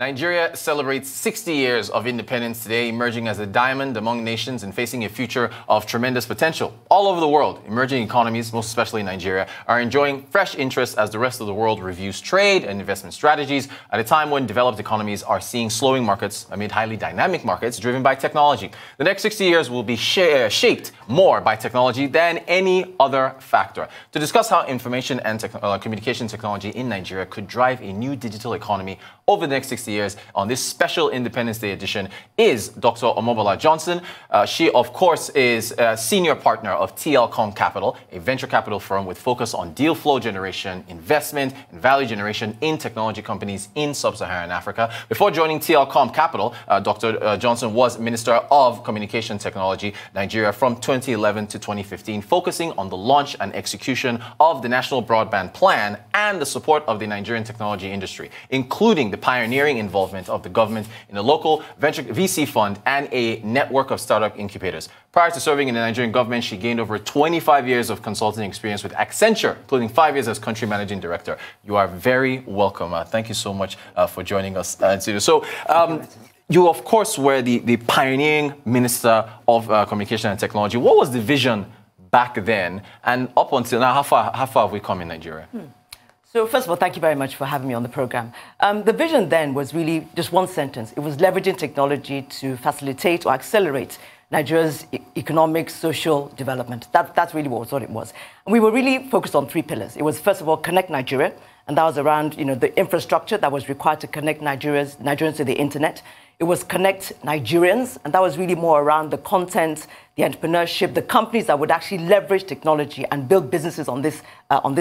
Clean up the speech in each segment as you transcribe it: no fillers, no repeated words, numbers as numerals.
Nigeria celebrates 60 years of independence today, emerging as a diamond among nations and facing a future of tremendous potential. All over the world, emerging economies, most especially Nigeria, are enjoying fresh interest as the rest of the world reviews trade and investment strategies at a time when developed economies are seeing slowing markets amid highly dynamic markets driven by technology. The next 60 years will be shaped more by technology than any other factor. To discuss how information and communication technology in Nigeria could drive a new digital economy over the next 60 years on this special Independence Day edition is Dr. Omobola Johnson. She, of course, is a senior partner of TLCom Capital, a venture capital firm with focus on deal flow generation, investment, and value generation in technology companies in sub-Saharan Africa. Before joining TLCom Capital, Dr. Johnson was Minister of Communication Technology, Nigeria from 2011 to 2015, focusing on the launch and execution of the National Broadband Plan and the support of the Nigerian technology industry, including the pioneering involvement of the government in a local venture VC fund and a network of startup incubators. Prior to serving in the Nigerian government, she gained over 25 years of consulting experience with Accenture, including 5 years as country managing director. You are very welcome. Thank you so much for joining us. You, of course, were the pioneering Minister of Communication and Technology. What was the vision back then? And up until now, how far have we come in Nigeria? So first of all, thank you very much for having me on the program. The vision then was really just one sentence. It was leveraging technology to facilitate or accelerate Nigeria's economic, social development. That's really what it was. And we were really focused on three pillars. It was, first of all, connect Nigeria, and that was around the infrastructure that was required to connect Nigerians to the internet. It was connect Nigerians, and that was really more around the content, the entrepreneurship, the companies that would actually leverage technology and build businesses on this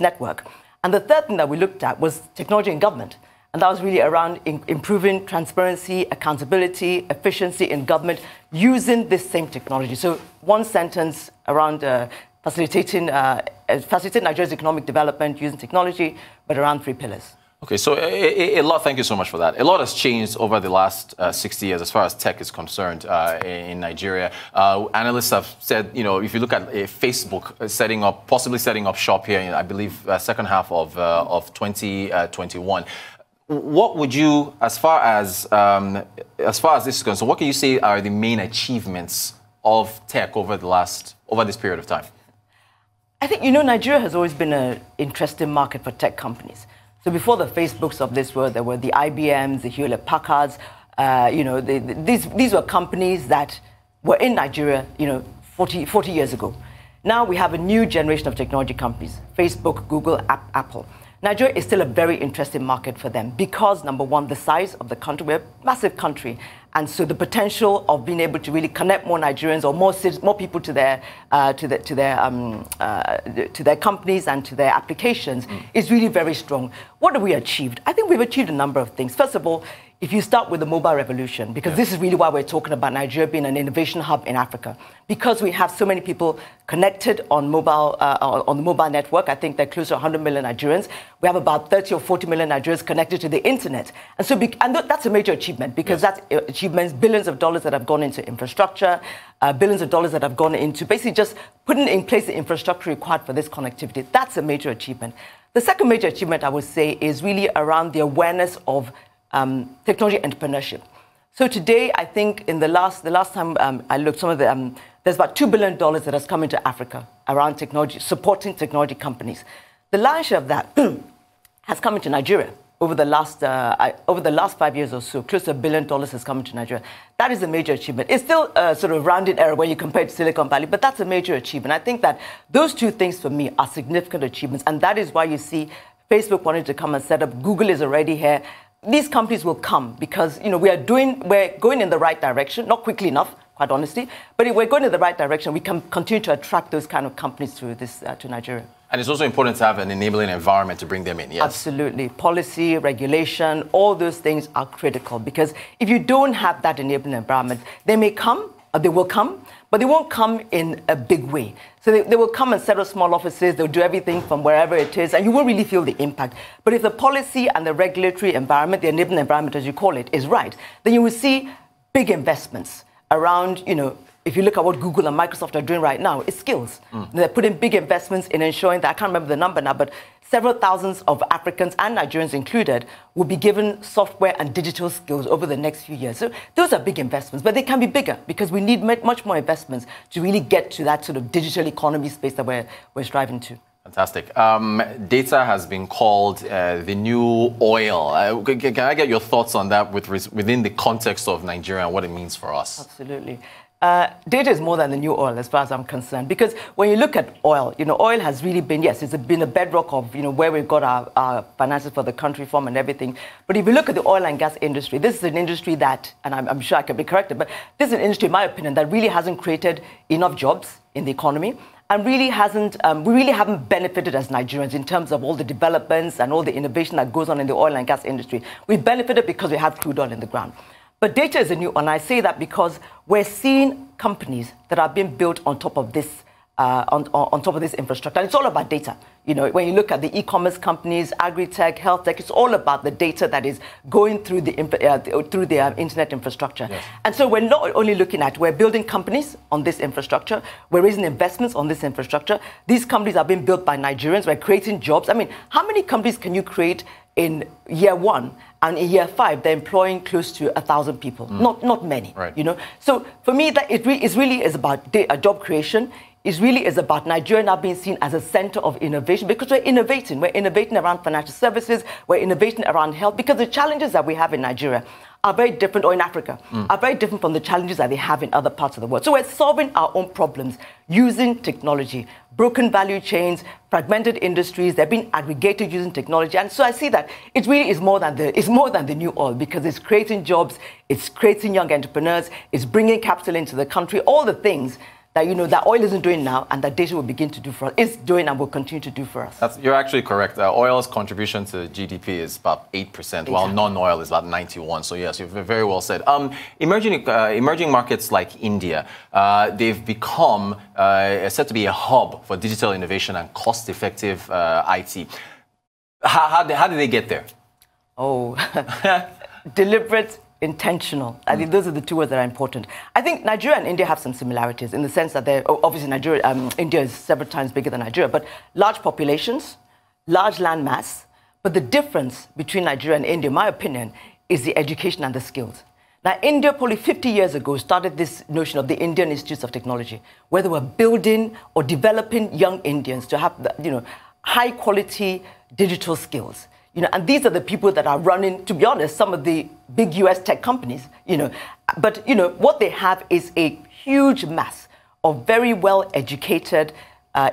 network. And the third thing that we looked at was technology in government. And that was really around improving transparency, accountability, efficiency in government using this same technology. So one sentence around facilitating Nigeria's economic development using technology, but around three pillars. Okay, so thank you so much for that. A lot has changed over the last 60 years as far as tech is concerned in Nigeria. Analysts have said, if you look at Facebook possibly setting up shop here in, I believe, second half of 2021. What would you, as far as this is concerned, so what can you say are the main achievements of tech over this period of time? I think, Nigeria has always been an interesting market for tech companies. So before the Facebooks of this world, there were the IBMs, the Hewlett-Packards. These were companies that were in Nigeria, 40 years ago. Now we have a new generation of technology companies, Facebook, Google, Apple. Nigeria is still a very interesting market for them because, number one, the size of the country. We're a massive country. And so the potential of being able to really connect more Nigerians or more people to their companies and to their applications is really very strong. What have we achieved? I think we've achieved a number of things. First of all, if you start with the mobile revolution, because this is really why we're talking about Nigeria being an innovation hub in Africa, because we have so many people connected on the mobile network. I think they're close to 100 million Nigerians. We have about 30 or 40 million Nigerians connected to the internet. And so that's a major achievement because that's achievements, billions of dollars that have gone into infrastructure, billions of dollars that have gone into basically just putting in place the infrastructure required for this connectivity. That's a major achievement. The second major achievement, I would say, is really around the awareness of technology entrepreneurship. So today, I think in the last time I looked, there's about $2 billion that has come into Africa around technology, supporting technology companies. The lion's share of that has come into Nigeria over the last 5 years or so. Close to $1 billion has come into Nigeria. That is a major achievement. It's still a sort of rounded error when you compare it to Silicon Valley, but that's a major achievement. I think that those two things for me are significant achievements, and that is why you see Facebook wanting to come and set up. Google is already here. These companies will come because we're going in the right direction, not quickly enough, quite honestly, but if we're going in the right direction, we can continue to attract those kind of companies to Nigeria. And it's also important to have an enabling environment to bring them in, yes? Absolutely. Policy, regulation, all those things are critical because if you don't have that enabling environment, they may come, or they will come, but they won't come in a big way. So they will come and set up small offices, they'll do everything from wherever it is, and you won't really feel the impact. But if the policy and the regulatory environment, the enabling environment as you call it, is right, then you will see big investments around, if you look at what Google and Microsoft are doing right now, it's skills. They're putting big investments in ensuring that, I can't remember the number now, but several thousands of Africans and Nigerians included will be given software and digital skills over the next few years. So those are big investments, but they can be bigger because we need much more investments to really get to that sort of digital economy space that we're striving to. Fantastic. Data has been called the new oil. Can I get your thoughts on that within the context of Nigeria and what it means for us? Absolutely. Data is more than the new oil as far as I'm concerned, because when you look at oil, oil has really been, yes, it's been a bedrock of, where we've got our finances for the country from and everything. But if you look at the oil and gas industry, this is an industry that, and I'm sure I can be corrected, but this is an industry, in my opinion, that really hasn't created enough jobs in the economy and really hasn't, we really haven't benefited as Nigerians in terms of all the developments and all the innovation that goes on in the oil and gas industry. We've benefited because we have crude oil in the ground. But data is a new, and I say that because we're seeing companies that are being built on top of this, on top of this infrastructure. And it's all about data. When you look at the e-commerce companies, agri-tech, health tech, it's all about the data that is going through the internet infrastructure. Yes. And so we're not only looking at, we're building companies on this infrastructure, we're raising investments on this infrastructure. These companies are being built by Nigerians, we're creating jobs. I mean, how many companies can you create in year 1, and in year 5, they're employing close to 1,000 people? Not many, right. So for me, that it really is about job creation. It really is about Nigeria now being seen as a center of innovation, because we're innovating. We're innovating around financial services. We're innovating around health, because the challenges that we have in Nigeria are very different, or in Africa, are very different from the challenges that they have in other parts of the world. So we're solving our own problems using technology, broken value chains, fragmented industries. They're being aggregated using technology. And so I see that it really is more than the new oil, because it's creating jobs, it's creating young entrepreneurs, it's bringing capital into the country, all the things that, that oil isn't doing now and that data will begin to do for us. It's doing and will continue to do for us. You're actually correct. Oil's contribution to GDP is about 8%, exactly, while non-oil is about 91%. So yes, you've very well said. Emerging markets like India, they've become said to be a hub for digital innovation and cost-effective IT. How did they get there? Oh, deliberate, intentional. I think those are the two words that are important. I think Nigeria and India have some similarities in the sense that they're, obviously India is several times bigger than Nigeria, but large populations, large land mass. But the difference between Nigeria and India, in my opinion, is the education and the skills. Now, India probably 50 years ago started this notion of the Indian Institutes of Technology, where they were building or developing young Indians to have, high quality digital skills. And these are the people that are running, to be honest, some of the big US tech companies, But, what they have is a huge mass of very well-educated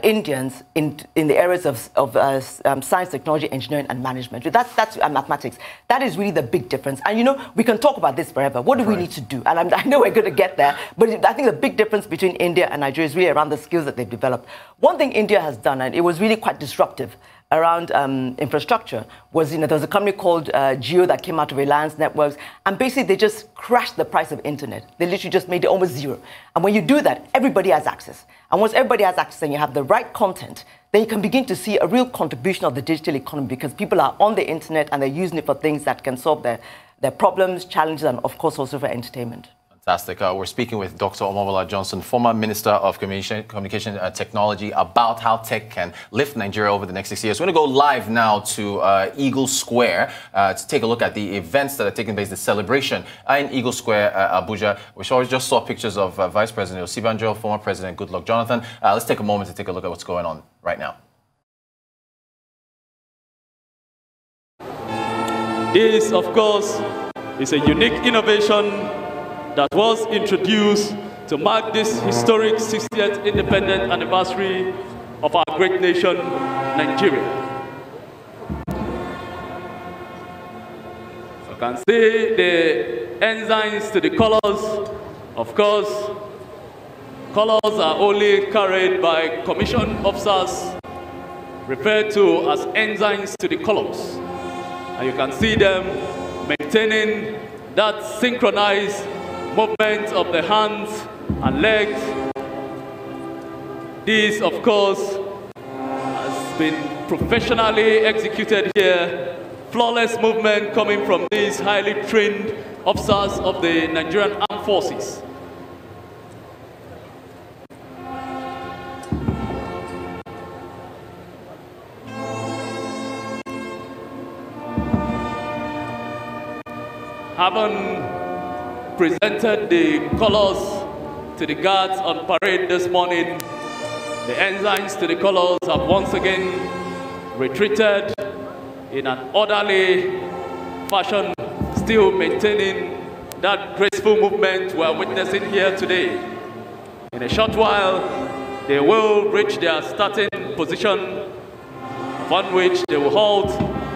Indians in the areas of science, technology, engineering, and management. That's mathematics. That is really the big difference. And, we can talk about this forever. What do we need to do? And I know we're going to get there, but I think the big difference between India and Nigeria is really around the skills that they've developed. One thing India has done, and it was really quite disruptive around infrastructure, was, there was a company called Jio that came out of Reliance Networks, and basically they just crashed the price of internet. They literally just made it almost zero. And when you do that, everybody has access. And once everybody has access and you have the right content, then you can begin to see a real contribution of the digital economy, because people are on the internet and they're using it for things that can solve their problems, challenges, and of course also for entertainment. Fantastic. We're speaking with Dr. Omobola Johnson, former Minister of Communication Technology, about how tech can lift Nigeria over the next 6 years. We're going to go live now to Eagle Square to take a look at the events that are taking place, the celebration in Eagle Square, Abuja. We just saw pictures of Vice President Osibanjo, former President Goodluck Jonathan. Let's take a moment to take a look at what's going on right now. This, of course, is a unique innovation that was introduced to mark this historic 60th independent anniversary of our great nation, Nigeria. You can see the ensigns to the colors. Of course, colors are only carried by commission officers, referred to as ensigns to the colors. And you can see them maintaining that synchronized movement of the hands and legs. This, of course, has been professionally executed here. Flawless movement coming from these highly trained officers of the Nigerian Armed Forces. having presented the colors to the guards on parade this morning, the ensigns to the colors have once again retreated in an orderly fashion, still maintaining that graceful movement we are witnessing here today. In a short while, they will reach their starting position, upon which they will halt,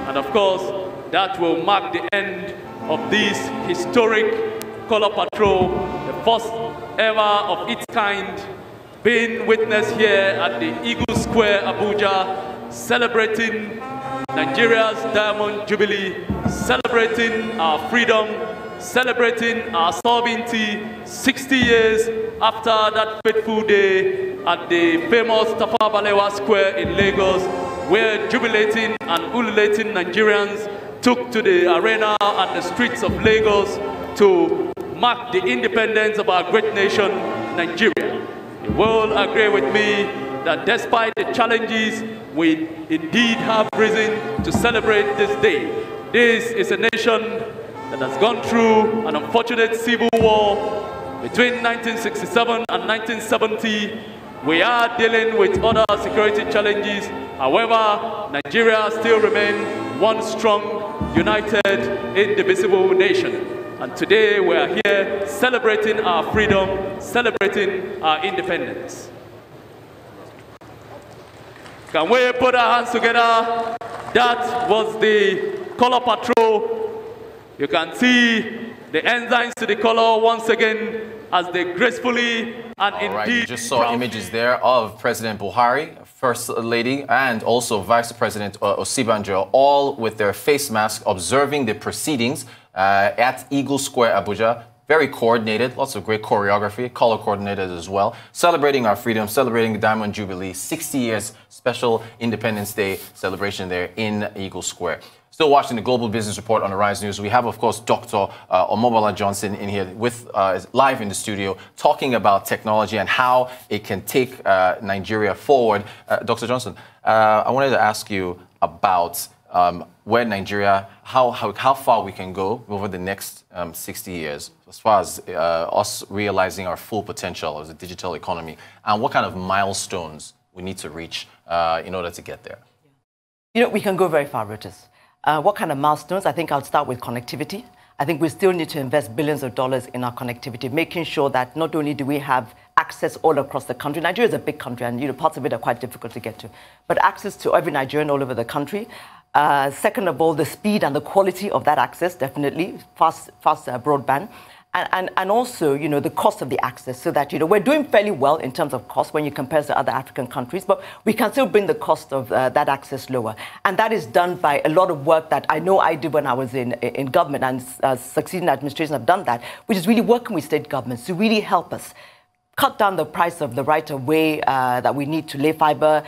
and of course, that will mark the end of this historic color patrol, the first ever of its kind, being witnessed here at the Eagle Square, Abuja, celebrating Nigeria's Diamond Jubilee, celebrating our freedom, celebrating our sovereignty 60 years after that fateful day at the famous Tafawa Balewa Square in Lagos, where jubilating and ululating Nigerians took to the arena and the streets of Lagos to mark the independence of our great nation, Nigeria. You will agree with me that despite the challenges, we indeed have reason to celebrate this day. This is a nation that has gone through an unfortunate civil war between 1967 and 1970. We are dealing with other security challenges. However, Nigeria still remains one strong, united, indivisible nation. And today we are here celebrating our freedom, celebrating our independence. Can we put our hands together? That was the color patrol. You can see the ensigns to the color once again as they gracefully and indeed... You just saw images there of President Buhari, First Lady, and also Vice President Osibanjo, all with their face masks observing the proceedings at Eagle Square, Abuja. Very coordinated, lots of great choreography, color coordinated as well. Celebrating our freedom, celebrating the Diamond Jubilee, 60 years special Independence Day celebration there in Eagle Square. Still watching the Global Business Report on the Rise News. We have, of course, Dr. Omobola Johnson in here with live in the studio talking about technology and how it can take Nigeria forward. Dr. Johnson, I wanted to ask you about where Nigeria, how far we can go over the next 60 years as far as us realizing our full potential as a digital economy, and what kind of milestones we need to reach in order to get there. You know, we can go very far, Reuters. What kind of milestones? I think I'll start with connectivity. I think we still need to invest billions of dollars in our connectivity, making sure that not only do we have access all across the country. Nigeria is a big country, and parts of it are quite difficult to get to, but access to every Nigerian all over the country. Second of all, the speed and the quality of that access, definitely fast broadband. And also, the cost of the access, so that, we're doing fairly well in terms of cost when you compare to other African countries, but we can still bring the cost of that access lower. And that is done by a lot of work that I know I did when I was in government, and succeeding administrations have done that, which is really working with state governments to really help us cut down the price of the right-of-way that we need to lay fiber,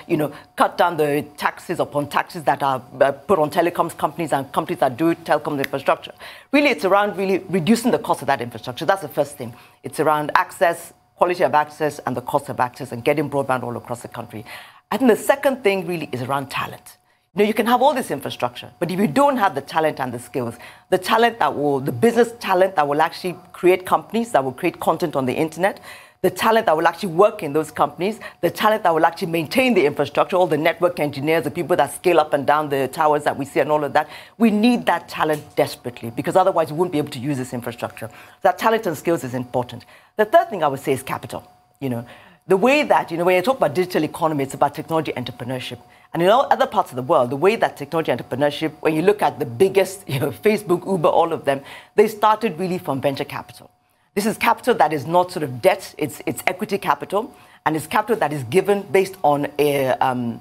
cut down the taxes upon taxes that are put on telecoms companies and companies that do telecoms infrastructure. Really, it's around really reducing the cost of that infrastructure. That's the first thing. It's around access, quality of access, and the cost of access, and getting broadband all across the country. I think the second thing really is around talent. You can have all this infrastructure, but if you don't have the talent and the skills, the business talent that will actually create companies, that will create content on the internet, the talent that will actually work in those companies, the talent that will actually maintain the infrastructure, all the network engineers, the people that scale up and down the towers that we see and all of that. We need that talent desperately, because otherwise we won't be able to use this infrastructure. That talent and skills is important. The third thing I would say is capital. The way that, when you talk about digital economy, it's about technology entrepreneurship. And in all other parts of the world, the way that technology entrepreneurship, when you look at the biggest, Facebook, Uber, all of them, they started really from venture capital. This is capital that is not sort of debt, it's equity capital, and it's capital that is given based on a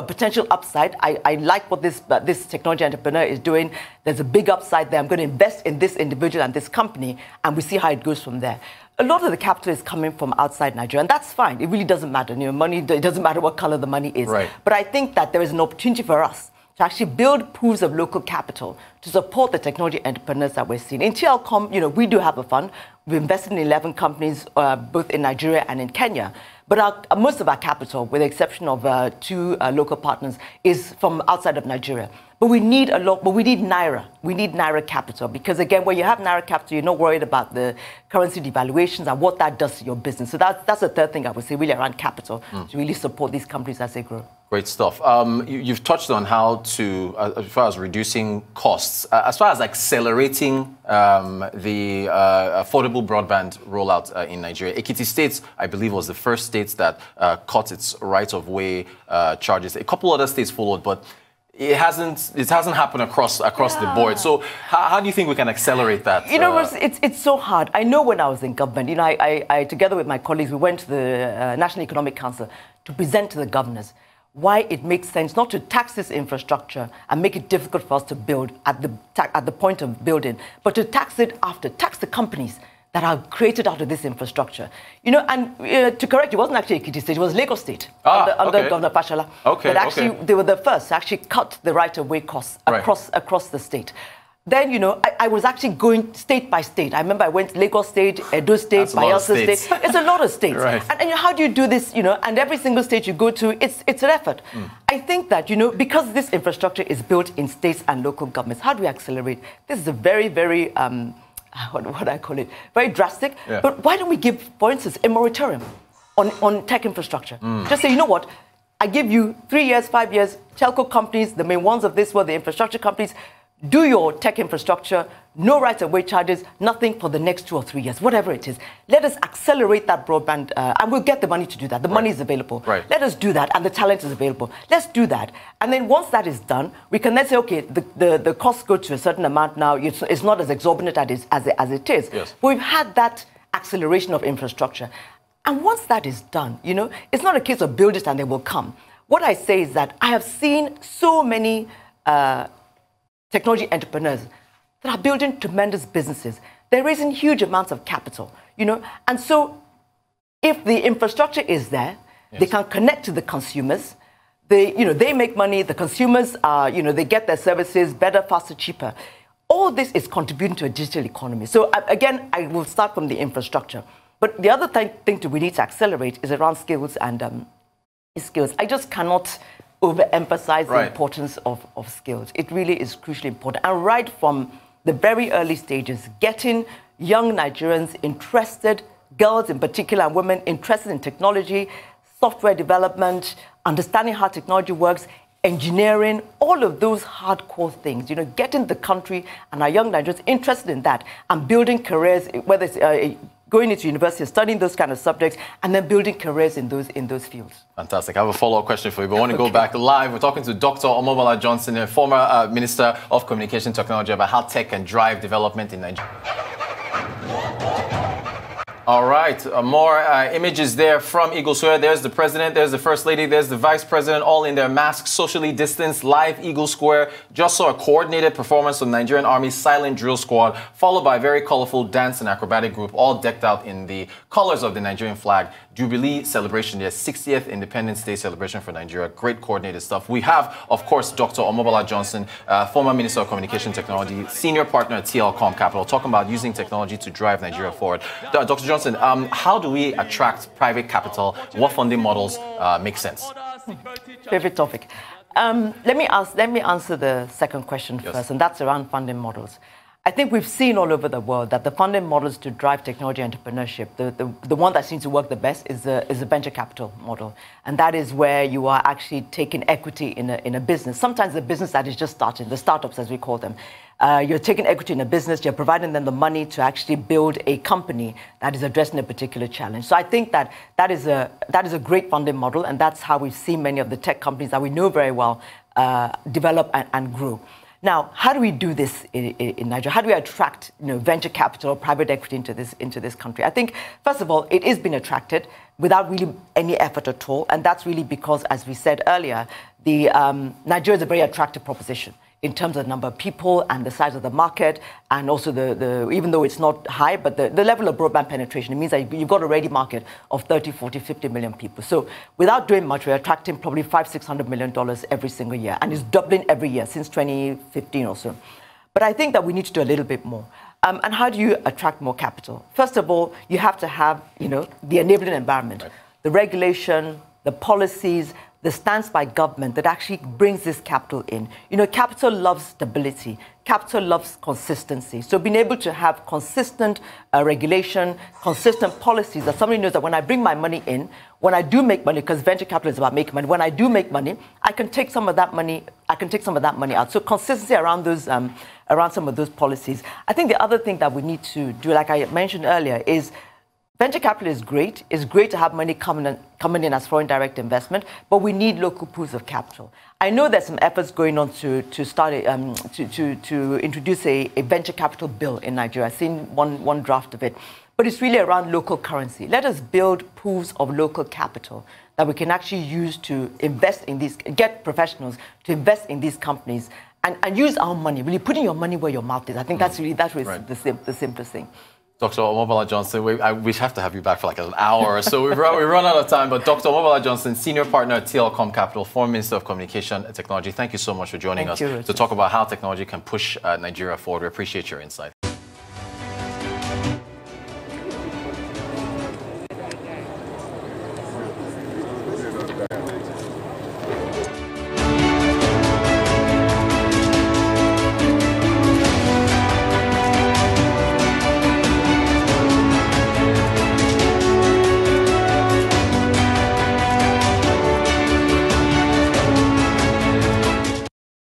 potential upside. I like what this technology entrepreneur is doing. There's a big upside there. I'm going to invest in this individual and this company, and we see how it goes from there. A lot of the capital is coming from outside Nigeria, and that's fine. It really doesn't matter. Money, it doesn't matter what color the money is. Right. But I think that there is an opportunity for us to actually build pools of local capital to support the technology entrepreneurs that we're seeing. In TLCom, we do have a fund. We've invested in 11 companies, both in Nigeria and in Kenya. But most of our capital, with the exception of 2 local partners, is from outside of Nigeria. But we need a lot. But we need Naira. We need Naira capital because, again, when you have Naira capital, you're not worried about the currency devaluations and what that does to your business. So that's the third thing I would say, really around capital, to really support these companies as they grow. Great stuff. You've touched on how to, as far as reducing costs, as far as accelerating the affordable broadband rollout in Nigeria. Ekiti State, I believe, was the first state that cut its right-of-way charges. A couple other states followed, but it hasn't happened across the board. So how do you think we can accelerate that? You know, it's so hard. I know when I was in government, you know, I together with my colleagues, we went to the National Economic Council to present to the governors why it makes sense not to tax this infrastructure and make it difficult for us to build at the point of building, but to tax it after, tax the companies that are created out of this infrastructure. You know, and to correct you, it wasn't actually Ekiti State, it was Lagos State under Governor Fashola. Okay, but actually, they were the first to actually cut the right-of-way costs across the state. Then, you know, I was actually going state by state. I remember I went to Lagos State, Edo State, Bayelsa State. It's a lot of states. Right. And how do you do this, you know, and every single state you go to, it's an effort. I think that, you know, because this infrastructure is built in states and local governments, how do we accelerate? This is a very, very, what do I call it? Very drastic. Yeah. But why don't we give, for instance, a moratorium on tech infrastructure? Just say, you know what? I give you 3 years, 5 years, telco companies, the main ones of this world, the infrastructure companies, do your tech infrastructure, no right-of-way charges, nothing for the next 2 or 3 years, whatever it is. Let us accelerate that broadband, and we'll get the money to do that. The money is available. Right. Let us do that, and the talent is available. Let's do that. And then once that is done, we can then say, okay, the costs go to a certain amount now. It's not as exorbitant as it is. Yes. But we've had that acceleration of infrastructure. And once that is done, you know, it's not a case of build it and they will come. What I say is that I have seen so many technology entrepreneurs that are building tremendous businesses. They're raising huge amounts of capital, you know. And so if the infrastructure is there, they can connect to the consumers. They make money. The consumers, they get their services better, faster, cheaper. All this is contributing to a digital economy. So again, I will start from the infrastructure. But the other thing we need to accelerate is around skills and skills. I just cannot overemphasize the importance of skills. It really is crucially important. And right from the very early stages, getting young Nigerians interested, girls in particular and women interested in technology, software development, understanding how technology works, engineering, all of those hardcore things, you know, getting the country and our young Nigerians interested in that and building careers, whether it's going into university, studying those kind of subjects, and then building careers in those fields. Fantastic. I have a follow-up question for you, but I want to go back live. We're talking to Dr. Omobola Johnson, a former Minister of Communication Technology, about how tech can drive development in Nigeria. All right, more images there from Eagle Square. There's the president, there's the first lady, there's the vice president, all in their masks, socially distanced, live Eagle Square. Just saw a coordinated performance of Nigerian Army's silent drill squad, followed by a very colorful dance and acrobatic group, all decked out in the colors of the Nigerian flag. Jubilee celebration, their 60th Independence Day celebration for Nigeria. Great coordinated stuff. We have, of course, Dr. Omobola Johnson, former Minister of Communication Technology, senior partner at TLCom Capital, talking about using technology to drive Nigeria forward. Dr. Johnson, how do we attract private capital? What funding models make sense? Favorite topic. Let me answer the second question first, and that's around funding models. I think we've seen all over the world that the funding models to drive technology entrepreneurship, the one that seems to work the best is the venture capital model. And that is where you are actually taking equity in a business. Sometimes a business that is just starting, the startups as we call them. You're taking equity in a business, you're providing them the money to actually build a company that is addressing a particular challenge. So I think that is a great funding model, and that's how we've seen many of the tech companies that we know very well develop and grow. Now, how do we do this in Nigeria? How do we attract venture capital, private equity into this country? I think, first of all, it is being attracted without really any effort at all. And that's really because, as we said earlier, Nigeria is a very attractive proposition in terms of the number of people and the size of the market, and also even though it's not high, but the level of broadband penetration. It means that you've got a ready market of 30, 40, 50 million people. So without doing much, we're attracting probably $500–600 million every single year, and it's doubling every year since 2015 or so. But I think that we need to do a little bit more. And how do you attract more capital? First of all, you have to have, the enabling environment, right. The regulation, the policies, the stance by government that actually brings this capital in. Capital loves stability. Capital loves consistency. So being able to have consistent regulation, consistent policies that somebody knows that when I bring my money in, when I do make money, because venture capital is about making money, when I do make money, I can take some of that money out. So consistency around those, around some of those policies. I think the other thing that we need to do, like I mentioned earlier, is venture capital is great. It's great to have money coming in as foreign direct investment, but we need local pools of capital. I know there's some efforts going on to introduce a venture capital bill in Nigeria. I've seen one draft of it, but it's really around local currency. Let us build pools of local capital that we can actually use to invest in these, get professionals to invest in these companies, and use our money. Really putting your money where your mouth is. I think that's really right. the simplest thing. Dr. Omobola Johnson, we have to have you back for like an hour or so. We've run out of time, but Dr. Omobola Johnson, Senior Partner at TLCom Capital, former Minister of Communication and Technology, thank you so much for joining us to talk about how technology can push Nigeria forward. We appreciate your insight.